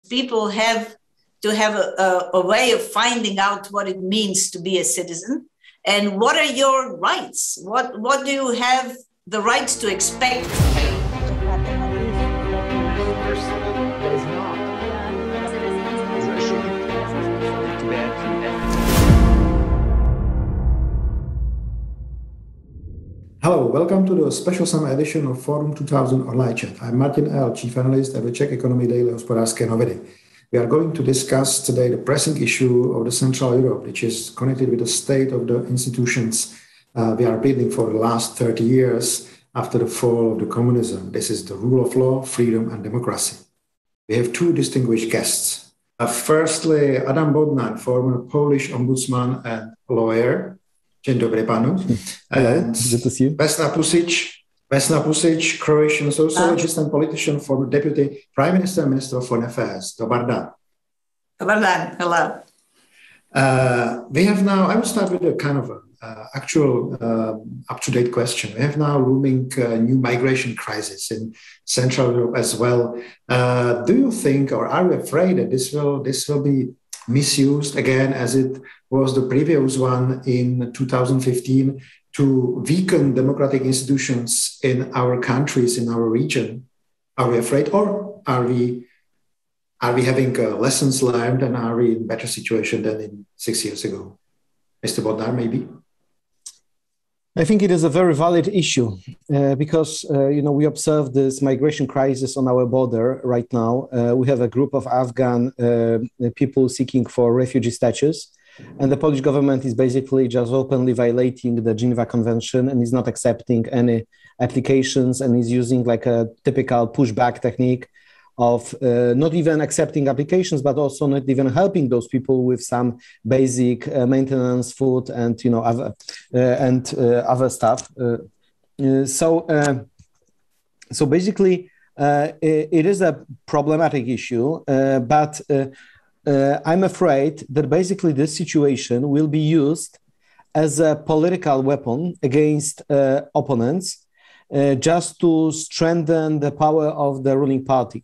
people have to have a way of finding out what it means to be a citizen. And what are your rights? What do you have the rights to expect? Hello, welcome to the special summer edition of Forum 2000 Online Chat. I'm Martin L., Chief Analyst at the Czech Economy Daily Hospodářské noviny. We are going to discuss today the pressing issue of the Central Europe, which is connected with the state of the institutions we are building for the last 30 years after the fall of the communism. This is the rule of law, freedom and democracy. We have two distinguished guests. Firstly, Adam Bodnar, former Polish ombudsman and lawyer. Dzień dobry panu. Hello, good to see you. Vesna Pusic, Croatian sociologist and politician, former deputy prime minister and minister of foreign affairs. Dobar dan. Dobar dan, hello. We have now, I will start with a kind of actual up-to-date question. We have now looming new migration crisis in Central Europe as well. Do you think, or are you afraid that this will be misused again as it was the previous one in 2015 to weaken democratic institutions in our countries, in our region? Are we afraid, or are we having lessons learned and are we in a better situation than in 6 years ago? Mr. Bodnar, maybe? I think it is a very valid issue because, we observe this migration crisis on our border right now. We have a group of Afghan people seeking for refugee status. And the Polish government is basically just openly violating the Geneva Convention and is not accepting any applications and is using like a typical pushback technique of not even accepting applications, but also not even helping those people with some basic maintenance, food, and other stuff. So basically, it is a problematic issue, but I'm afraid that basically this situation will be used as a political weapon against opponents, just to strengthen the power of the ruling party.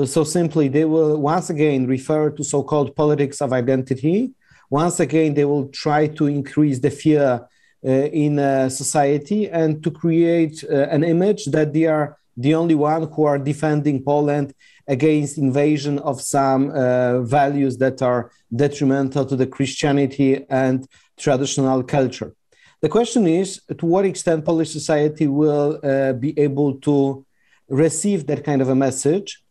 So simply, they will once again refer to so-called politics of identity. Once again, they will try to increase the fear in society and to create an image that they are the only one who are defending Poland against invasion of some values that are detrimental to the Christianity and traditional culture. The question is, to what extent Polish society will be able to receive that kind of a message?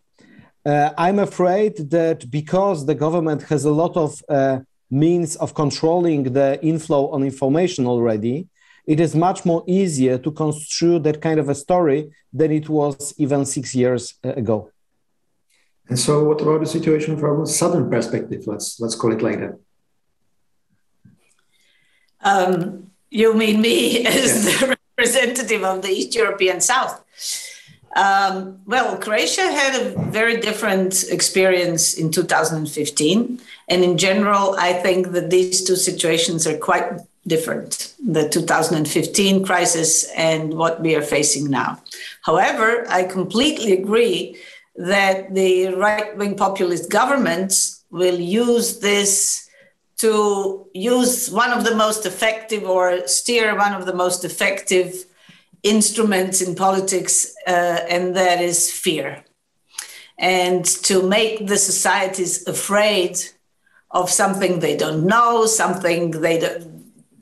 I'm afraid that because the government has a lot of means of controlling the inflow on information already, it is much more easier to construe that kind of a story than it was even 6 years ago. And so what about the situation from a southern perspective? Let's call it like that. You mean me as the representative of the East European South? Well, Croatia had a very different experience in 2015. And in general, I think that these two situations are quite different, the 2015 crisis and what we are facing now. However, I completely agree that the right-wing populist governments will use this to use one of the most effective or steer one of the most effective instruments in politics, and that is fear. And to make the societies afraid of something they don't know, something they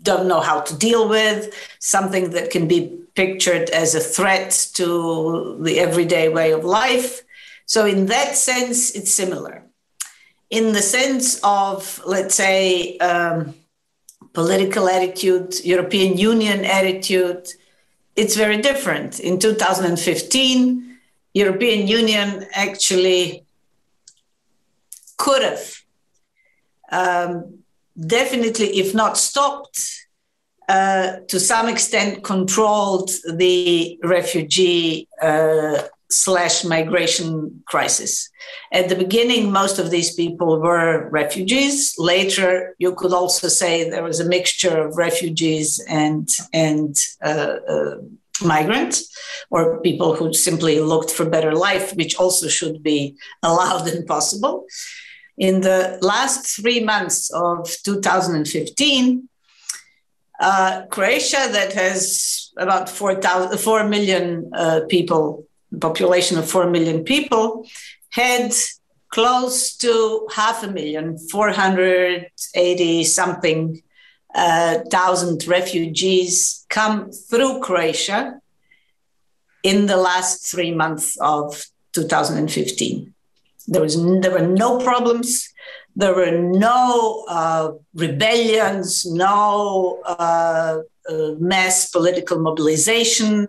don't know how to deal with, something that can be pictured as a threat to the everyday way of life. So in that sense, it's similar. In the sense of, let's say, political attitude, European Union attitude, it's very different. In 2015, European Union actually could have definitely, if not stopped, to some extent controlled the refugee / migration crisis. At the beginning, most of these people were refugees. Later, you could also say there was a mixture of refugees and migrants or people who simply looked for better life, which also should be allowed and possible. In the last 3 months of 2015, Croatia, that has about 4 million people, population of 4 million people, had close to 500,000, 480 something thousand refugees come through Croatia in the last 3 months of 2015. There were no problems. There were no rebellions, no mass political mobilization.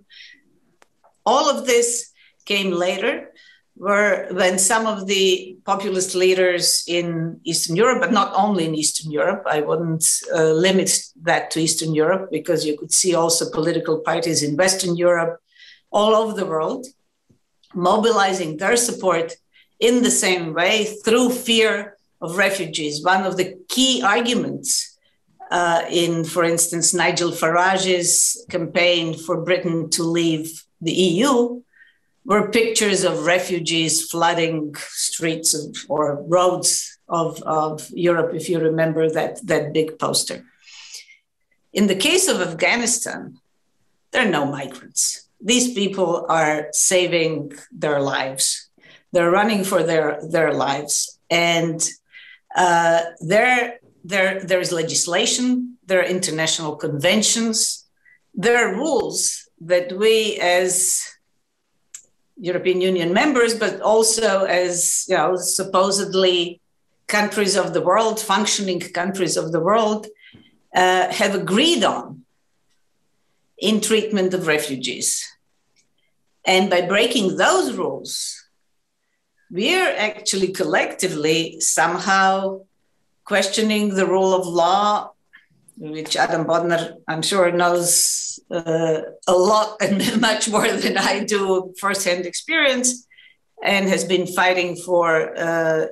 All of this came later, when some of the populist leaders in Eastern Europe, but not only in Eastern Europe, I wouldn't limit that to Eastern Europe, because you could see also political parties in Western Europe, all over the world, mobilizing their support in the same way through fear of refugees. One of the key arguments in, for instance, Nigel Farage's campaign for Britain to leave the EU were pictures of refugees flooding streets or roads of Europe, if you remember that big poster. In the case of Afghanistan, there are no migrants. These people are saving their lives. They're running for their lives. And there is legislation, there are international conventions, there are rules that we as European Union members, but also as supposedly countries of the world, functioning countries of the world, have agreed on in treatment of refugees. And by breaking those rules, we are actually collectively somehow questioning the rule of law, which Adam Bodnar, I'm sure, knows a lot and much more than I do, firsthand experience, and has been fighting for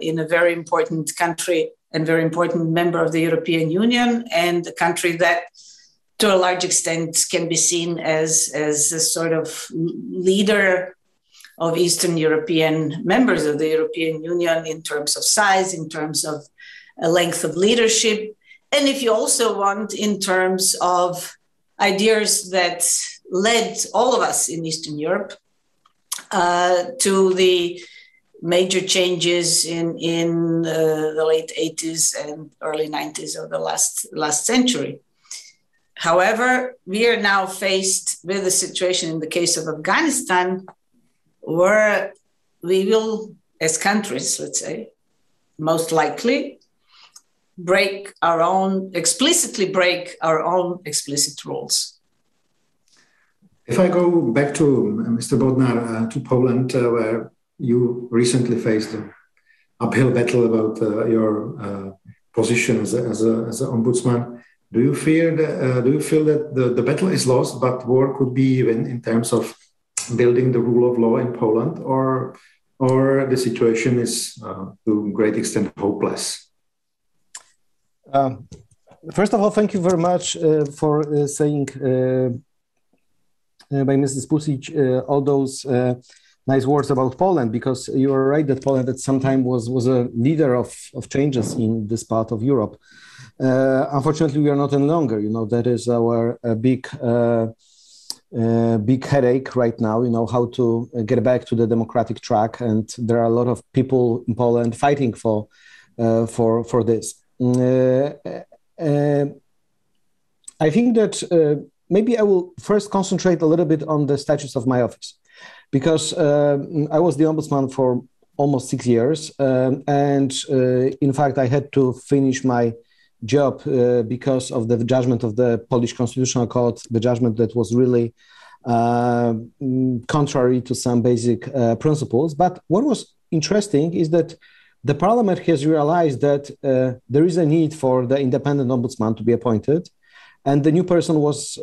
in a very important country and very important member of the European Union, and a country that to a large extent can be seen as a sort of leader of Eastern European members of the European Union in terms of size, in terms of length of leadership, and if you also want, in terms of ideas that led all of us in Eastern Europe to the major changes in the late 80s and early 90s of the last century. However, we are now faced with a situation in the case of Afghanistan where we will, as countries, let's say, most likely explicitly break our own explicit rules. If I go back to Mr. Bodnar, to Poland, where you recently faced an uphill battle about your position as an ombudsman, do you feel that the battle is lost, but war could be even in terms of building the rule of law in Poland, or the situation is to a great extent hopeless? First of all, thank you very much for saying by Mrs. Pusic all those nice words about Poland, because you are right that Poland at some time was a leader of changes in this part of Europe. Unfortunately, we are not any longer. That is our big headache right now. How to get back to the democratic track, and there are a lot of people in Poland fighting for this. I think that maybe I will first concentrate a little bit on the status of my office, because I was the ombudsman for almost 6 years. And in fact, I had to finish my job because of the judgment of the Polish Constitutional Court, the judgment that was really contrary to some basic principles. But what was interesting is that the parliament has realized that there is a need for the independent ombudsman to be appointed, and the new person was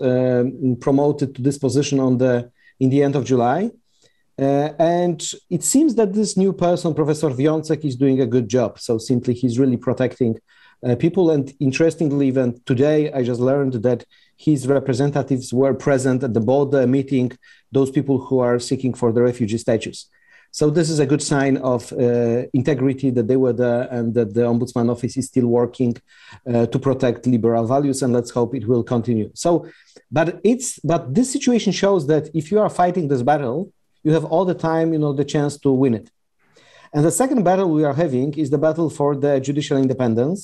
promoted to this position in the end of July. And it seems that this new person, Professor Wiącek, is doing a good job. So simply, he's really protecting people. And interestingly, even today, I just learned that his representatives were present at the border meeting those people who are seeking for the refugee status. So this is a good sign of integrity that they were there and that the Ombudsman Office is still working to protect liberal values, and let's hope it will continue. So, but this situation shows that if you are fighting this battle, you have all the time, the chance to win it. And the second battle we are having is the battle for the judicial independence.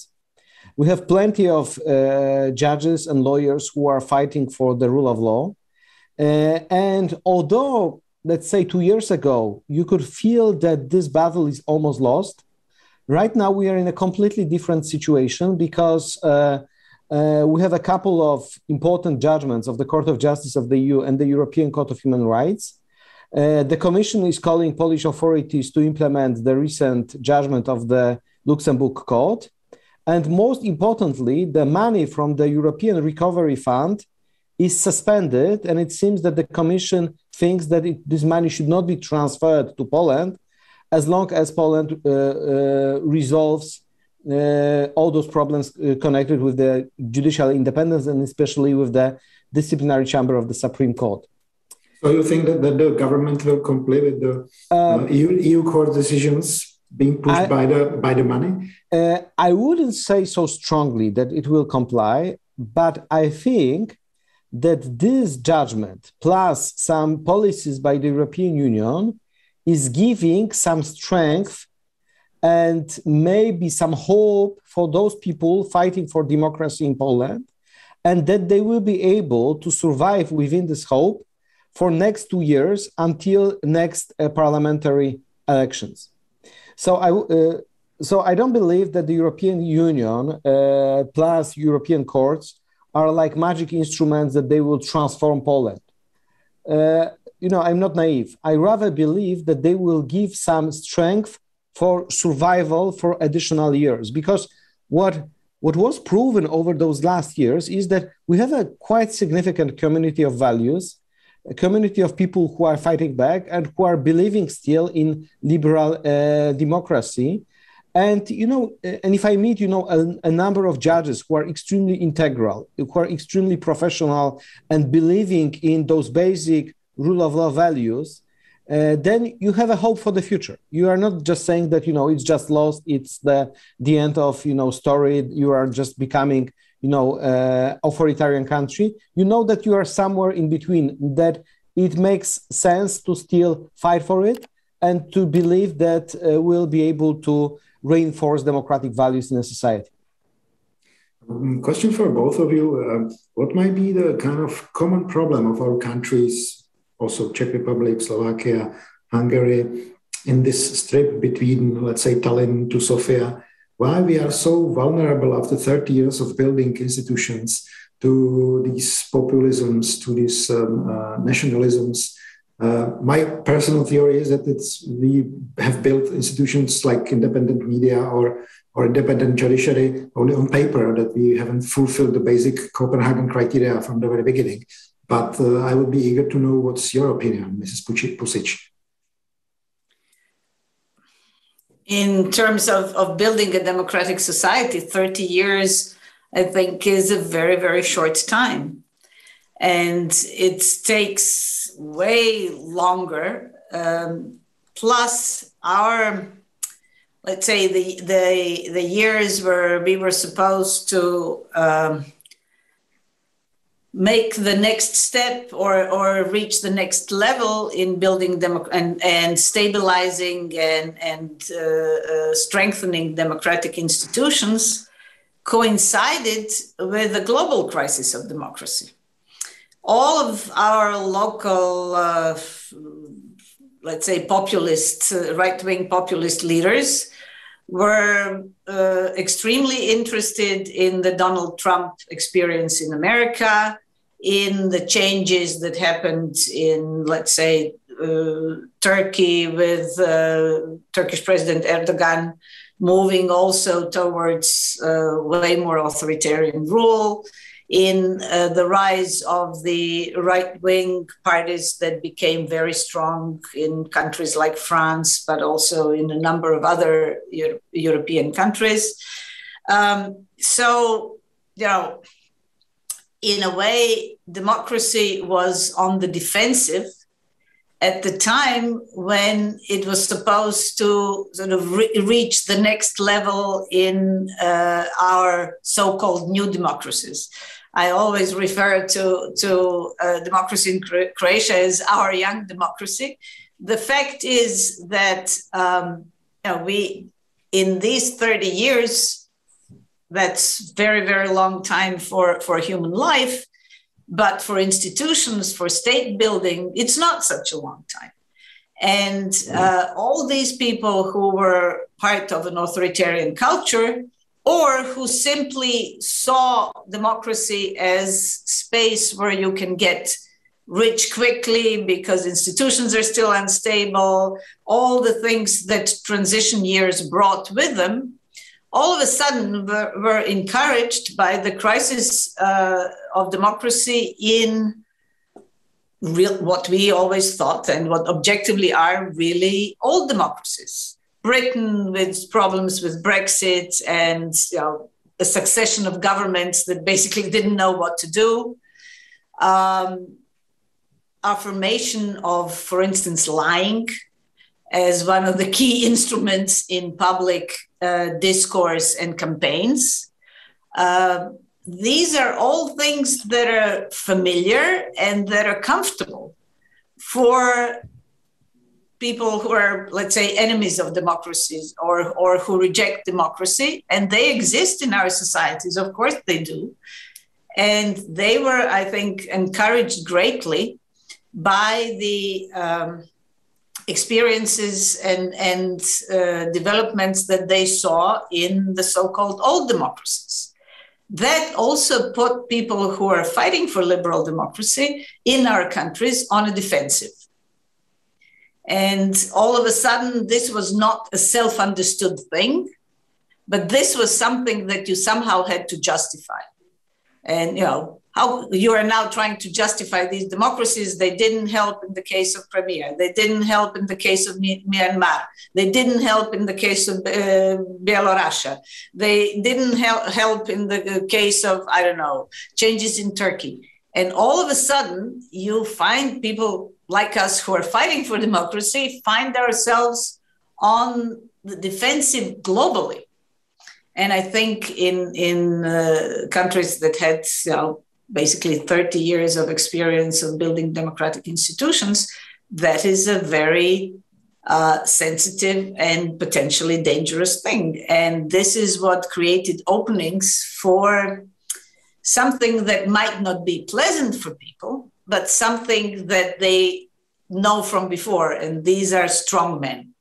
We have plenty of judges and lawyers who are fighting for the rule of law. And although, let's say 2 years ago, you could feel that this battle is almost lost, right now we are in a completely different situation because we have a couple of important judgments of the Court of Justice of the EU and the European Court of Human Rights. The Commission is calling Polish authorities to implement the recent judgment of the Luxembourg Court. And most importantly, the money from the European Recovery Fund is suspended, and it seems that the Commission thinks that this money should not be transferred to Poland as long as Poland resolves all those problems connected with the judicial independence and especially with the disciplinary chamber of the Supreme Court. So you think that the government will comply with the EU court decisions being pushed by the money? I wouldn't say so strongly that it will comply, but I think that this judgment plus some policies by the European Union is giving some strength and maybe some hope for those people fighting for democracy in Poland, and that they will be able to survive within this hope for next 2 years until next parliamentary elections. So I don't believe that the European Union plus European courts are like magic instruments that they will transform Poland. I'm not naive. I rather believe that they will give some strength for survival for additional years, because what was proven over those last years is that we have a quite significant community of values, a community of people who are fighting back and who are believing still in liberal democracy. And, and if I meet, a number of judges who are extremely integral, who are extremely professional and believing in those basic rule of law values, then you have a hope for the future. You are not just saying that, it's just lost. It's the end of, story. You are just becoming, authoritarian country. You know that you are somewhere in between, that it makes sense to still fight for it and to believe that we'll be able to reinforce democratic values in a society. Question for both of you. What might be the kind of common problem of our countries, also Czech Republic, Slovakia, Hungary, in this strip between, let's say, Tallinn to Sofia? Why we are so vulnerable after 30 years of building institutions to these populisms, to these nationalisms? My personal theory is that we have built institutions like independent media or independent judiciary only on paper, that we haven't fulfilled the basic Copenhagen criteria from the very beginning. But I would be eager to know what's your opinion, Mrs. Pusic. In terms of building a democratic society, 30 years, I think, is a very, very short time. And it takes way longer. Plus our, let's say, the years where we were supposed to make the next step or reach the next level in building and stabilizing and strengthening democratic institutions coincided with the global crisis of democracy. All of our local, let's say, populist, right-wing populist leaders were extremely interested in the Donald Trump experience in America, in the changes that happened in, let's say, Turkey with Turkish President Erdogan moving also towards way more authoritarian rule, in the rise of the right-wing parties that became very strong in countries like France, but also in a number of other European countries. in a way, democracy was on the defensive at the time when it was supposed to sort of reach the next level in our so-called new democracies. I always refer to democracy in Croatia as our young democracy. The fact is that we, in these 30 years, that's very, very long time for human life, but for institutions, for state building, it's not such a long time. And all these people who were part of an authoritarian culture, or who simply saw democracy as space where you can get rich quickly because institutions are still unstable, all the things that transition years brought with them, all of a sudden were encouraged by the crisis of democracy in what we always thought and what objectively are really old democracies. Britain with problems with Brexit and a succession of governments that basically didn't know what to do. Affirmation of, for instance, lying as one of the key instruments in public discourse and campaigns. These are all things that are familiar and that are comfortable for people who are, let's say, enemies of democracies or who reject democracy. And they exist in our societies, of course they do. And they were, I think, encouraged greatly by the experiences and developments that they saw in the so-called old democracies. That also put people who are fighting for liberal democracy in our countries on a defensive. And all of a sudden, this was not a self-understood thing, but this was something that you somehow had to justify. And, how you are now trying to justify these democracies. They didn't help in the case of Crimea. They didn't help in the case of Myanmar. They didn't help in the case of Belarus. They didn't help in the case of, changes in Turkey. And all of a sudden, you find people like us who are fighting for democracy find ourselves on the defensive globally. And I think in countries that had, basically 30 years of experience of building democratic institutions, that is a very sensitive and potentially dangerous thing. And this is what created openings for something that might not be pleasant for people, but something that they know from before. And these are strong men.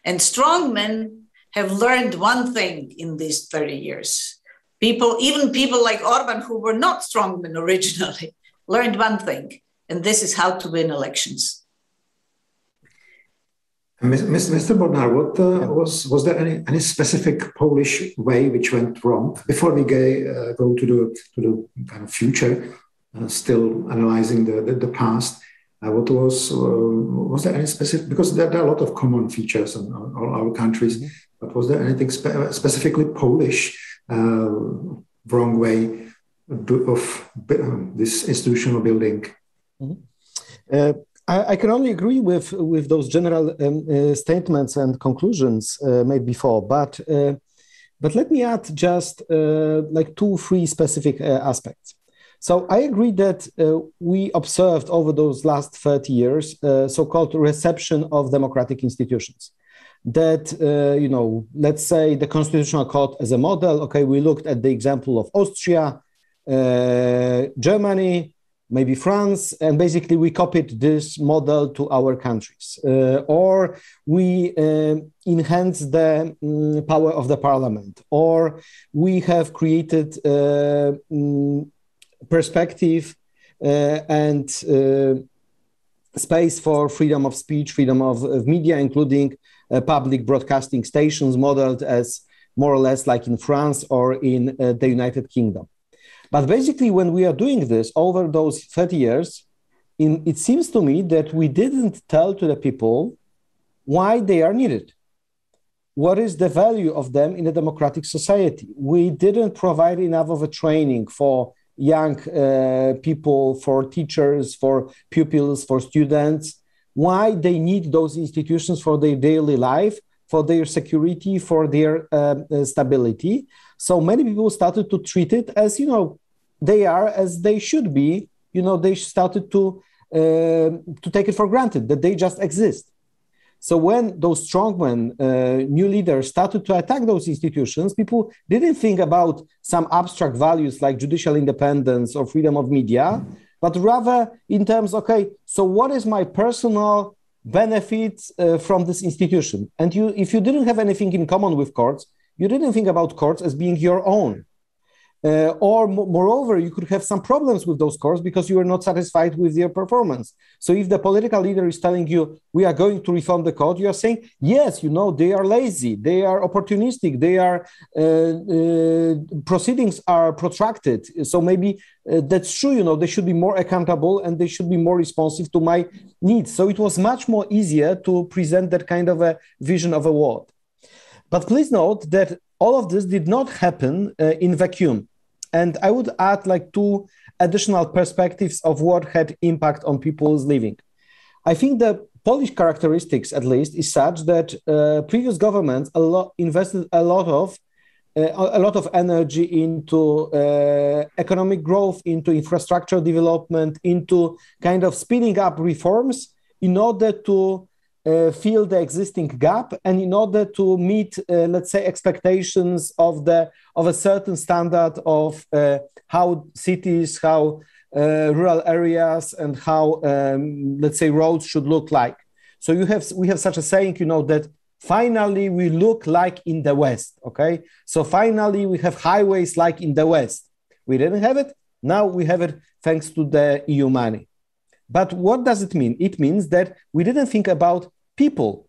And strong men have learned one thing in these 30 years. Even people like Orban, who were not strongmen originally, learned one thing, and this is how to win elections. Mr. Bodnar, was there any specific Polish way which went wrong before we go to the kind of future, still analyzing the past? Was there any specific? Because there are a lot of common features in all our countries, but was there anything specifically Polish? Wrong way of this institutional building. I can only agree with those general statements and conclusions made before, but let me add just 2-3 specific aspects. So I agree that we observed over those last 30 years so-called reception of democratic institutions. That, let's say the Constitutional Court as a model, we looked at the example of Austria, Germany, maybe France, and basically we copied this model to our countries. Or we enhanced the power of the parliament, or we have created perspective and space for freedom of speech, freedom of media, including public broadcasting stations modeled as more or less like in France or in the United Kingdom. But basically, when we are doing this over those 30 years, it seems to me that we didn't tell to the people why they are needed. What is the value of them in a democratic society? We didn't provide enough of a training for young people, for teachers, for pupils, for students, why they need those institutions for their daily life, for their security, for their stability. So many people started to treat it as, they are as they should be. They started to take it for granted that they just exist. So when those strongmen, new leaders started to attack those institutions, people didn't think about some abstract values like judicial independence or freedom of media, but rather in terms, okay, so what is my personal benefit from this institution? And if you didn't have anything in common with courts, you didn't think about courts as being your own. Moreover, you could have some problems with those courts because you are not satisfied with their performance. So if the political leader is telling you, we are going to reform the court, you are saying, yes, they are lazy, they are opportunistic, proceedings are protracted. So maybe that's true, they should be more accountable and they should be more responsive to my needs. So it was much more easier to present that kind of a vision of a world. But please note that all of this did not happen in vacuum. And I would add two additional perspectives of what had impact on people's living. I think the Polish characteristics, at least, is such that previous governments invested a lot of energy into economic growth, into infrastructure development, into kind of speeding up reforms in order to fill the existing gap and in order to meet, let's say, expectations of a certain standard of how cities, how rural areas, and how, let's say, roads should look like. So we have such a saying, that finally we look like in the West, okay? So finally we have highways like in the West. We didn't have it. Now we have it thanks to the EU money. But what does it mean? It means that we didn't think about people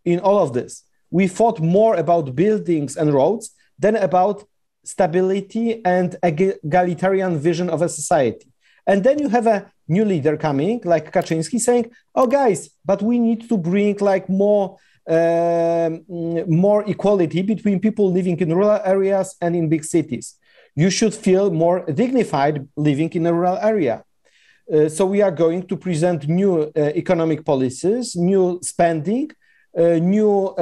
in all of this. We thought more about buildings and roads than about stability and egalitarian vision of a society. And then you have a new leader coming, like Kaczynski, saying, oh, guys, but we need to bring more equality between people living in rural areas and in big cities. You should feel more dignified living in a rural area. So we are going to present new economic policies, new spending, new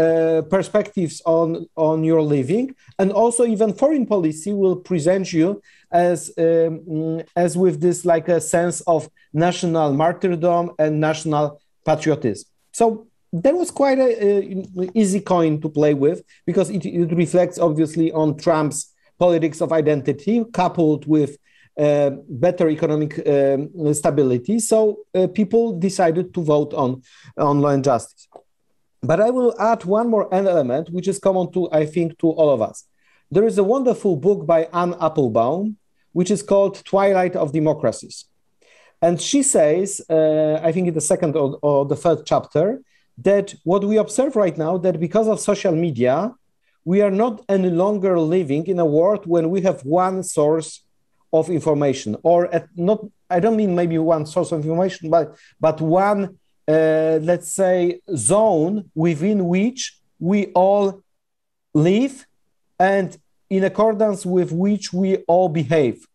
perspectives on your living, and also even foreign policy will present you as with this a sense of national martyrdom and national patriotism. So that was quite an easy coin to play with because it reflects obviously on Trump's politics of identity coupled with better economic stability. So people decided to vote on law and justice. But I will add one more element, which is common to, I think, to all of us. There is a wonderful book by Anne Applebaum, which is called Twilight of Democracies. And she says, I think in the second or the third chapter, that what we observe right now, that because of social media, we are not any longer living in a world when we have one source of information, or I don't mean maybe one source of information, but one, let's say, zone within which we all live and in accordance with which we all behave.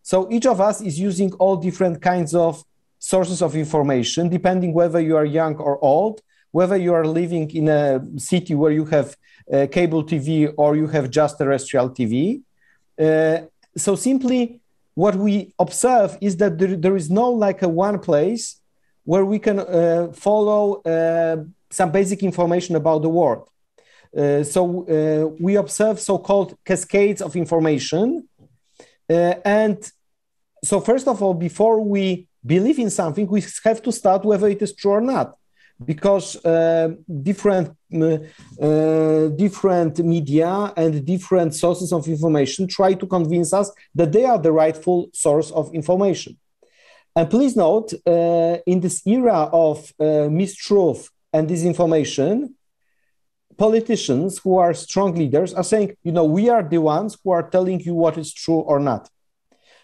So each of us is using all different kinds of sources of information, depending whether you are young or old, whether you are living in a city where you have cable TV or you have just terrestrial TV. So simply what we observe is that there is no a one place where we can follow some basic information about the world. So we observe so-called cascades of information. And so first of all, before we believe in something, we have to start whether it is true or not. Because different media and different sources of information try to convince us that they are the rightful source of information. And please note, in this era of mistruth and disinformation, politicians who are strong leaders are saying, we are the ones who are telling you what is true or not.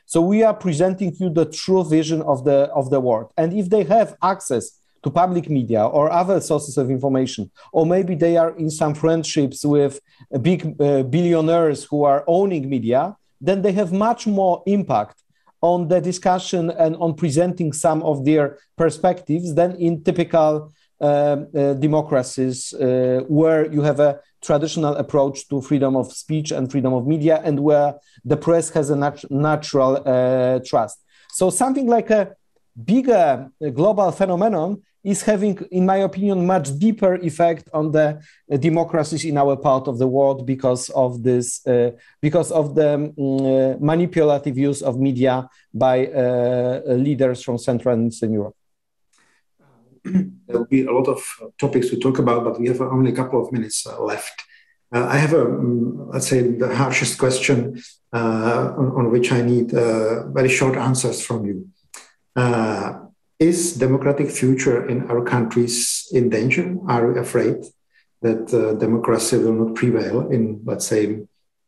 So we are presenting you the true vision of the world. And if they have access to public media or other sources of information, or maybe they are in some friendships with big billionaires who are owning media, then they have much more impact on the discussion and on presenting some of their perspectives than in typical democracies where you have a traditional approach to freedom of speech and freedom of media, and where the press has a natural trust. So something like a bigger global phenomenon is having, in my opinion, much deeper effect on the democracies in our part of the world because of this, because of the manipulative use of media by leaders from Central and Eastern Europe. There will be a lot of topics to talk about, but we have only a couple of minutes left. I have let's say, the harshest question on which I need very short answers from you. Is democratic future in our countries in danger? Are you afraid that democracy will not prevail in, let's say, a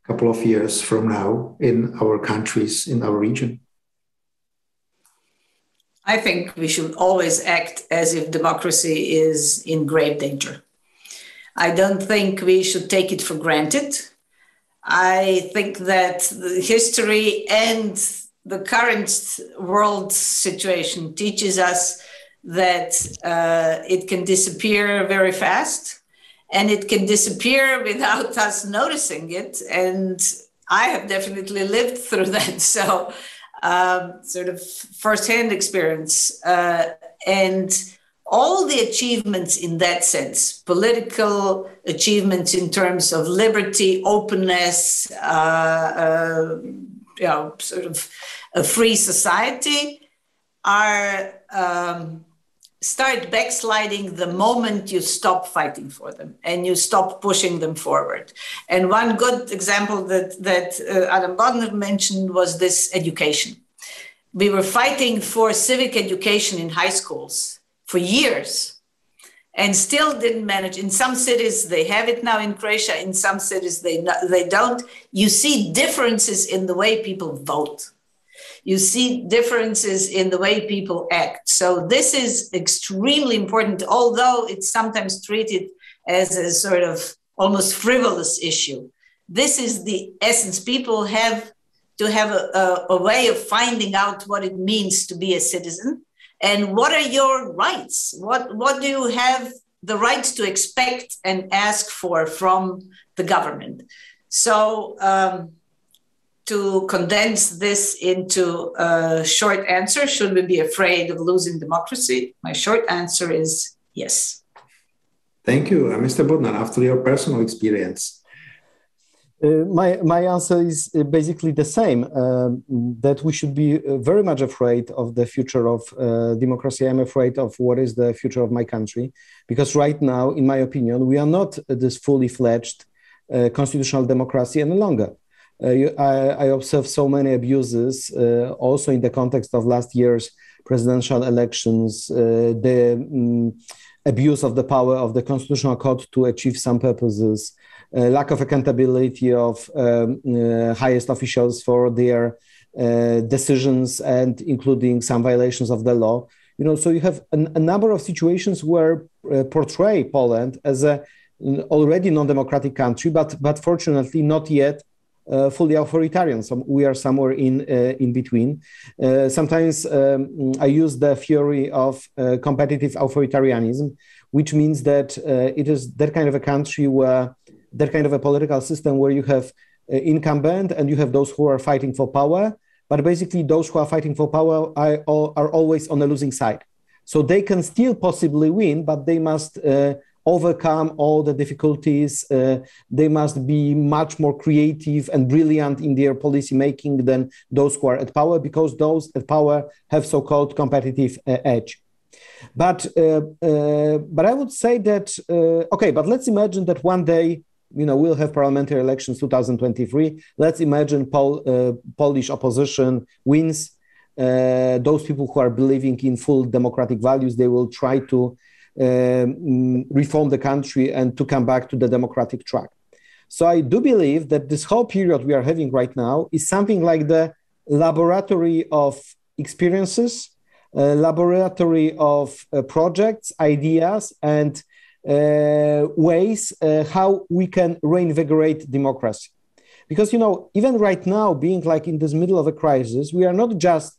couple of years from now in our countries, in our region? I think we should always act as if democracy is in grave danger. I don't think we should take it for granted. I think that the history and the current world situation teaches us that it can disappear very fast, and it can disappear without us noticing it. And I have definitely lived through that. So sort of firsthand experience. And all the achievements in that sense, political achievements in terms of liberty, openness, sort of a free society, are start backsliding the moment you stop fighting for them and you stop pushing them forward. And one good example that Adam Bodnar mentioned was this education. We were fighting for civic education in high schools for years and still didn't manage. In some cities, they have it now in Croatia. In some cities, they don't. You see differences in the way people vote. You see differences in the way people act. So this is extremely important, although it's sometimes treated as a sort of almost frivolous issue. This is the essence. People have to have a way of finding out what it means to be a citizen and what are your rights. What do you have the rights to expect and ask for from the government? So to condense this into a short answer, should we be afraid of losing democracy? My short answer is yes. Thank you. Mr. Bodnar, after your personal experience. My answer is basically the same, that we should be very much afraid of the future of democracy. I'm afraid of what is the future of my country, because right now, in my opinion, we are not this fully fledged constitutional democracy any longer. I observe so many abuses, also in the context of last year's presidential elections, the abuse of the power of the Constitutional Court to achieve some purposes, lack of accountability of highest officials for their decisions, and including some violations of the law. So you have a number of situations where portray Poland as a already non-democratic country, but fortunately not yet fully authoritarian. So we are somewhere in between. Sometimes I use the theory of competitive authoritarianism, which means that it is that kind of a country where that kind of a political system where you have incumbent and you have those who are fighting for power, but basically those who are fighting for power are always on the losing side. So they can still possibly win, but they must overcome all the difficulties. They must be much more creative and brilliant in their policy making than those who are at power, because those at power have so-called competitive edge. But I would say that, okay, but let's imagine that one day, we'll have parliamentary elections 2023. Let's imagine Polish opposition wins. Those people who are believing in full democratic values, they will try to reform the country and to come back to the democratic track. So I do believe that this whole period we are having right now is something like the laboratory of experiences, laboratory of projects, ideas, and ways how we can reinvigorate democracy. Because, even right now, being like in this middle of a crisis, we are not just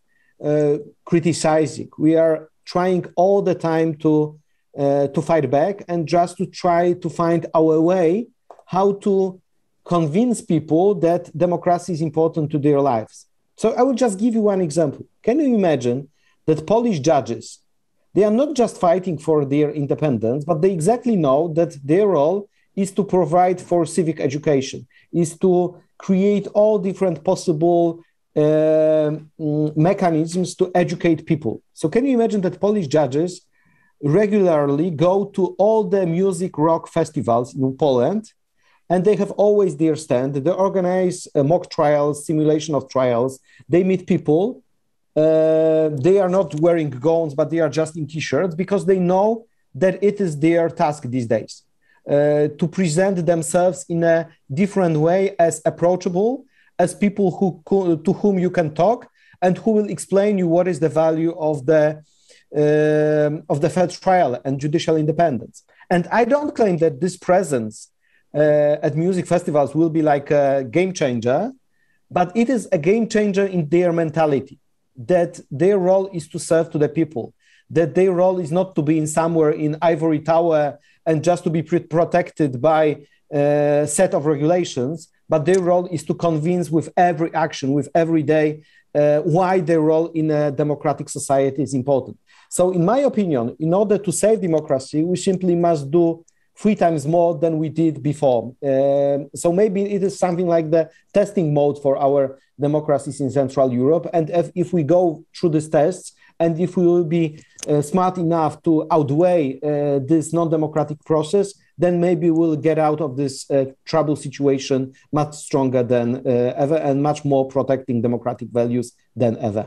criticizing. We are trying all the time to fight back and just to try to find our way how to convince people that democracy is important to their lives. So I will just give you one example. Can you imagine that Polish judges, they are not just fighting for their independence, but they exactly know that their role is to provide for civic education, is to create all different possible mechanisms to educate people. So can you imagine that Polish judges regularly go to all the music rock festivals in Poland, and they have always their stand. They organize mock trials, simulation of trials. They meet people. They are not wearing gowns, but they are just in t-shirts because they know that it is their task these days to present themselves in a different way, as approachable, as people to whom you can talk and who will explain you what is the value of the fair trial and judicial independence. And I don't claim that this presence at music festivals will be like a game changer, but it is a game changer in their mentality, that their role is to serve to the people, that their role is not to be in somewhere in ivory tower and just to be protected by a set of regulations, but their role is to convince with every action, with every day, why their role in a democratic society is important. So in my opinion, in order to save democracy, we simply must do 3 times more than we did before. So maybe it is something like the testing mode for our democracies in Central Europe. And if we go through these tests, and if we will be smart enough to outweigh this non-democratic process, then maybe we'll get out of this trouble situation much stronger than ever and much more protecting democratic values than ever.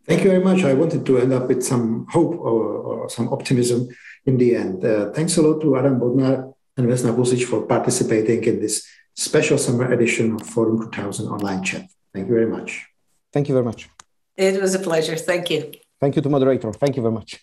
Thank you very much. I wanted to end up with some hope or some optimism in the end. Thanks a lot to Adam Bodnar and Vesna Vusic for participating in this special summer edition of Forum 2000 online chat. Thank you very much. Thank you very much. It was a pleasure. Thank you. Thank you to moderator. Thank you very much.